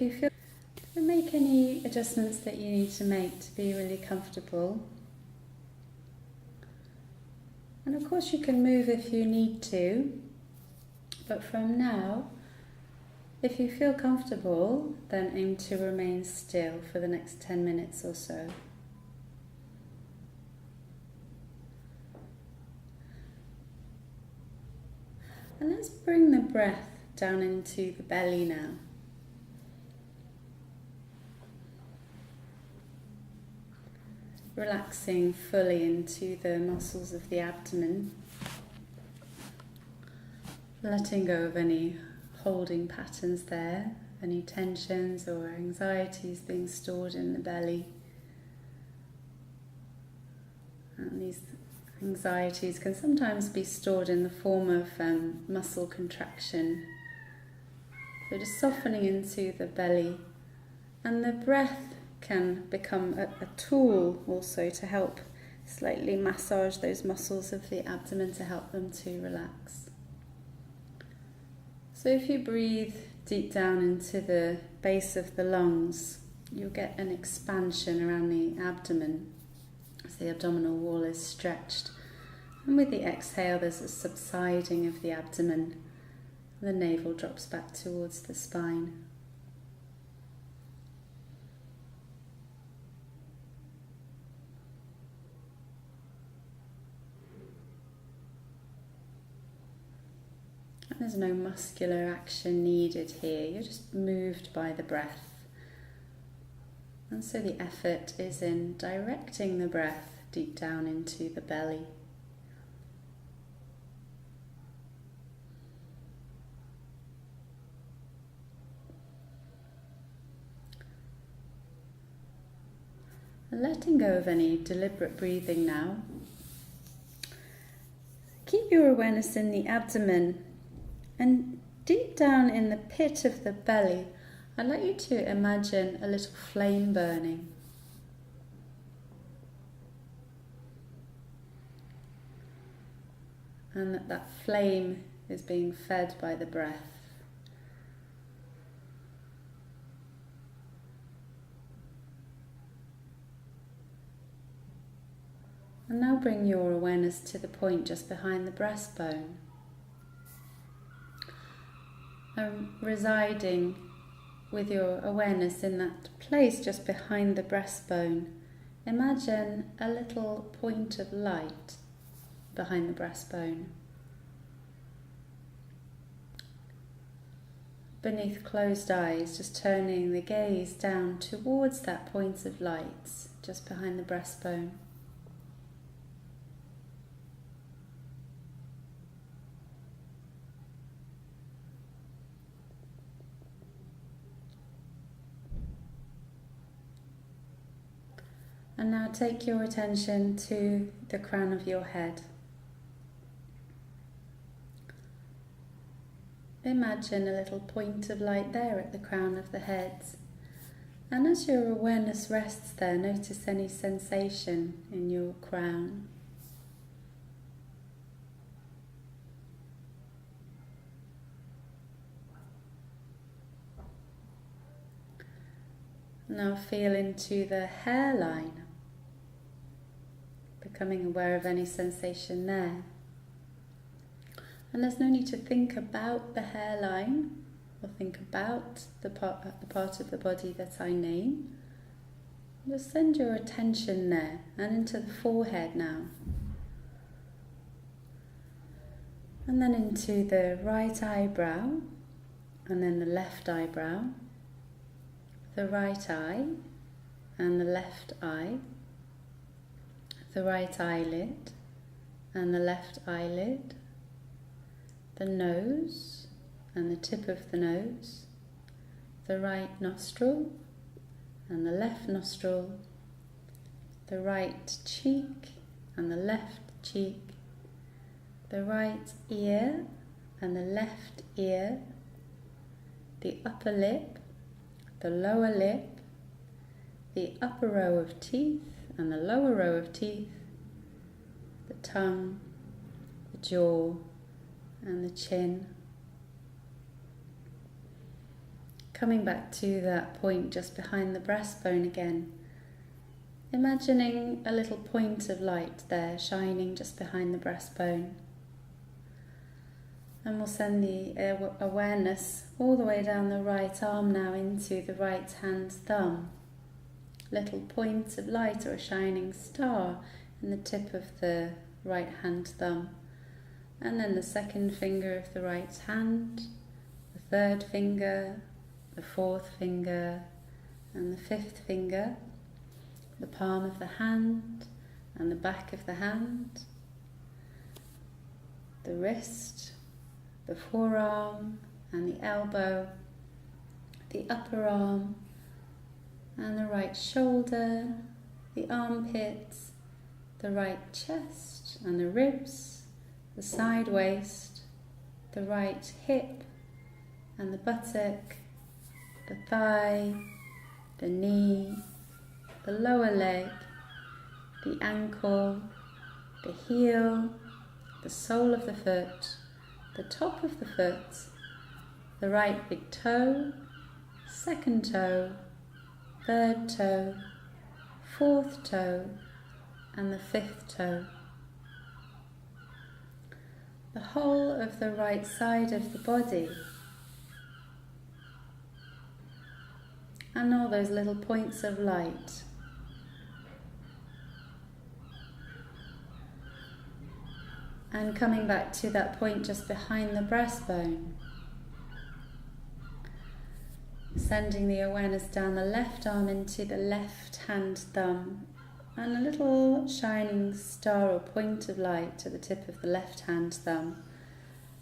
If you feel, make any adjustments that you need to make to be really comfortable. And of course you can move if you need to, but from now, if you feel comfortable, then aim to remain still for the next 10 minutes or so. And let's bring the breath down into the belly now. Relaxing fully into the muscles of the abdomen. Letting go of any holding patterns there, any tensions or anxieties being stored in the belly. And these anxieties can sometimes be stored in the form of muscle contraction. So just softening into the belly, and the breath can become a tool also to help slightly massage those muscles of the abdomen to help them to relax. So if you breathe deep down into the base of the lungs, you'll get an expansion around the abdomen as the abdominal wall is stretched. And with the exhale, there's a subsiding of the abdomen. The navel drops back towards the spine. There's no muscular action needed here, you're just moved by the breath. And so the effort is in directing the breath deep down into the belly. And letting go of any deliberate breathing now. Keep your awareness in the abdomen. And deep down in the pit of the belly, I'd like you to imagine a little flame burning. And that flame is being fed by the breath. And now bring your awareness to the point just behind the breastbone. Residing with your awareness in that place just behind the breastbone, imagine a little point of light behind the breastbone. Beneath closed eyes, just turning the gaze down towards that point of light just behind the breastbone. And now take your attention to the crown of your head. Imagine a little point of light there at the crown of the head. And as your awareness rests there, notice any sensation in your crown. Now feel into the hairline, becoming aware of any sensation there. And there's no need to think about the hairline or think about the part of the body that I name. Just send your attention there and into the forehead now. And then into the right eyebrow, and then the left eyebrow, the right eye and the left eye, the right eyelid and the left eyelid, the nose and the tip of the nose, the right nostril and the left nostril, the right cheek and the left cheek, the right ear and the left ear, the upper lip, the lower lip, the upper row of teeth and the lower row of teeth, the tongue, the jaw and the chin. Coming back to that point just behind the breastbone again. Imagining a little point of light there shining just behind the breastbone. And we'll send the awareness all the way down the right arm now into the right hand thumb. Little point of light or a shining star in the tip of the right hand thumb. And then the second finger of the right hand, the third finger, the fourth finger, and the fifth finger, the palm of the hand and the back of the hand, the wrist, the forearm and the elbow, the upper arm and the right shoulder, the armpits, the right chest and the ribs, the side waist, the right hip and the buttock, the thigh, the knee, the lower leg, the ankle, the heel, the sole of the foot, the top of the foot, the right big toe, second toe, third toe, fourth toe, and the fifth toe. The whole of the right side of the body, and all those little points of light. And coming back to that point just behind the breastbone. Sending the awareness down the left arm into the left hand thumb. And a little shining star or point of light at the tip of the left hand thumb.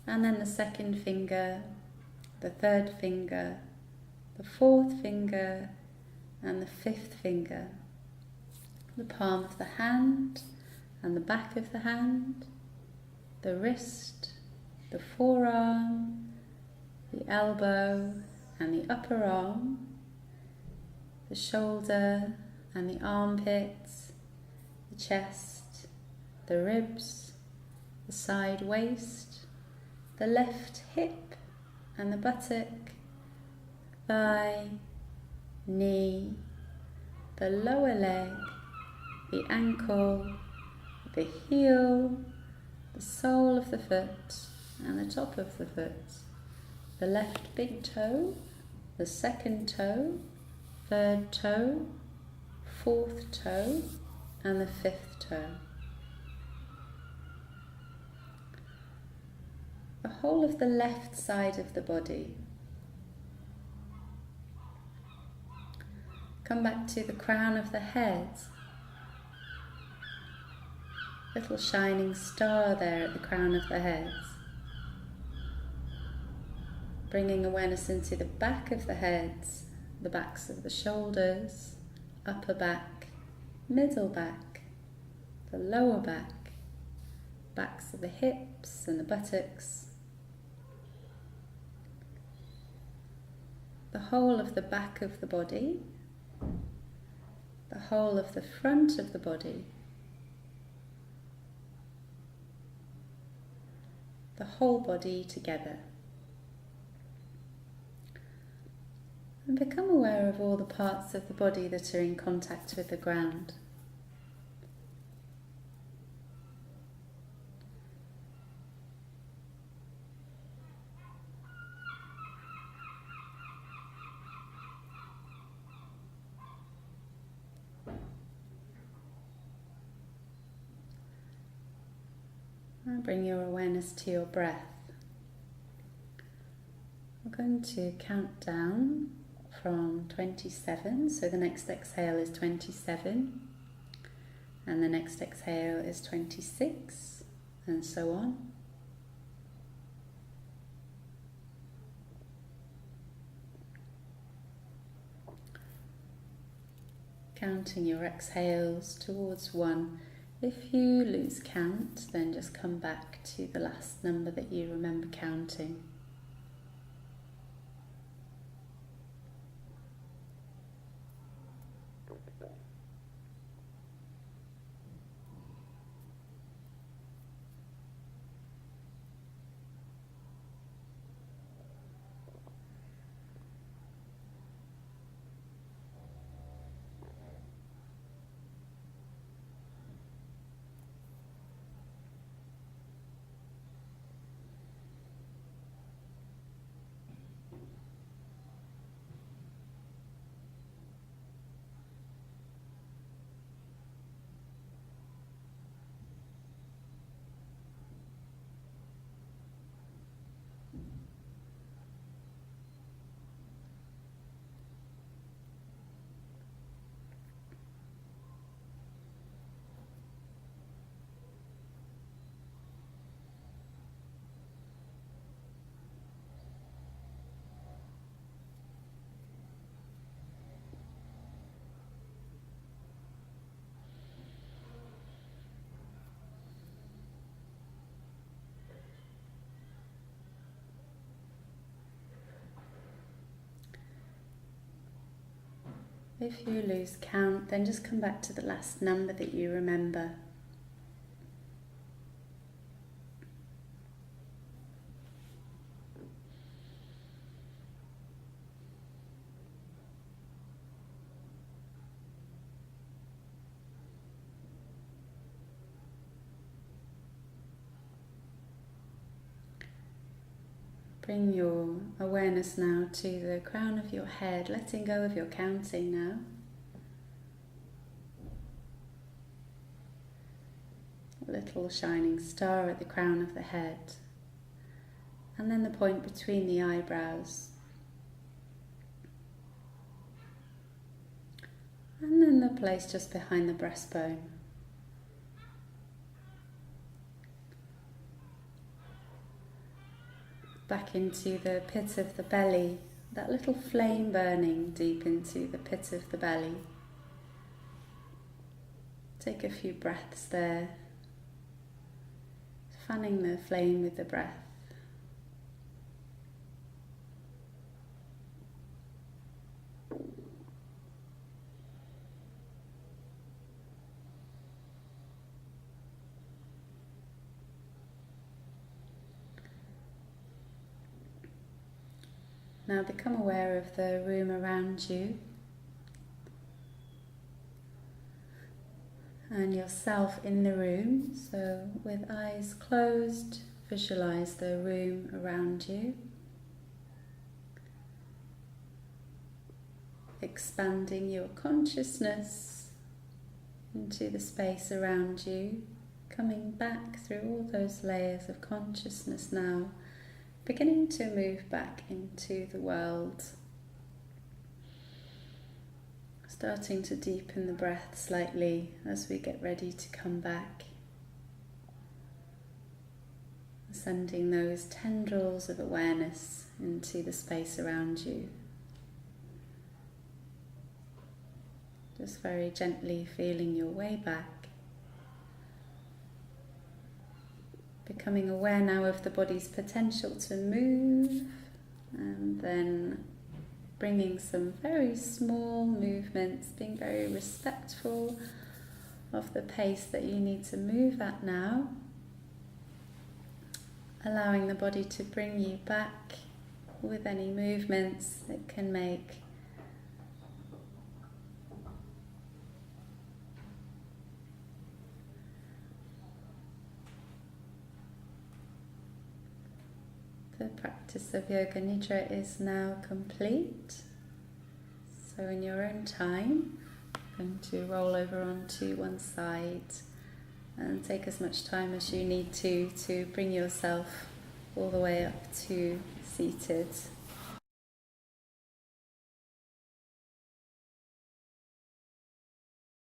And then the second finger, the third finger, the fourth finger, and the fifth finger. The palm of the hand and the back of the hand, the wrist, the forearm, the elbow and the upper arm, the shoulder and the armpits, the chest, the ribs, the side waist, the left hip and the buttock, thigh, knee, the lower leg, the ankle, the heel, the sole of the foot and the top of the foot, the left big toe, the second toe, third toe, fourth toe and the fifth toe. The whole of the left side of the body. Come back to the crown of the head. Little shining star there at the crown of the head. Bringing awareness into the back of the head, the backs of the shoulders, upper back, middle back, the lower back, backs of the hips and the buttocks. The whole of the back of the body, the whole of the front of the body, the whole body together. And become aware of all the parts of the body that are in contact with the ground. And bring your awareness to your breath. We're going to count down from 27, so the next exhale is 27, and the next exhale is 26, and so on. Counting your exhales towards 1. If you lose count, then just come back to the last number that you remember counting. If you lose count, then just come back to the last number that you remember. Bring your awareness now to the crown of your head, letting go of your counting now. A little shining star at the crown of the head. And then the point between the eyebrows. And then the place just behind the breastbone. Back into the pit of the belly, that little flame burning deep into the pit of the belly. Take a few breaths there, fanning the flame with the breath. Now become aware of the room around you and yourself in the room. So with eyes closed, visualize the room around you, expanding your consciousness into the space around you, coming back through all those layers of consciousness now, beginning to move back into the world, starting to deepen the breath slightly as we get ready to come back, sending those tendrils of awareness into the space around you. Just very gently feeling your way back. Becoming aware now of the body's potential to move, and then bringing some very small movements, being very respectful of the pace that you need to move at now, allowing the body to bring you back with any movements it can make. The practice of Yoga Nidra is now complete. So in your own time, you're going to roll over onto one side and take as much time as you need to bring yourself all the way up to seated.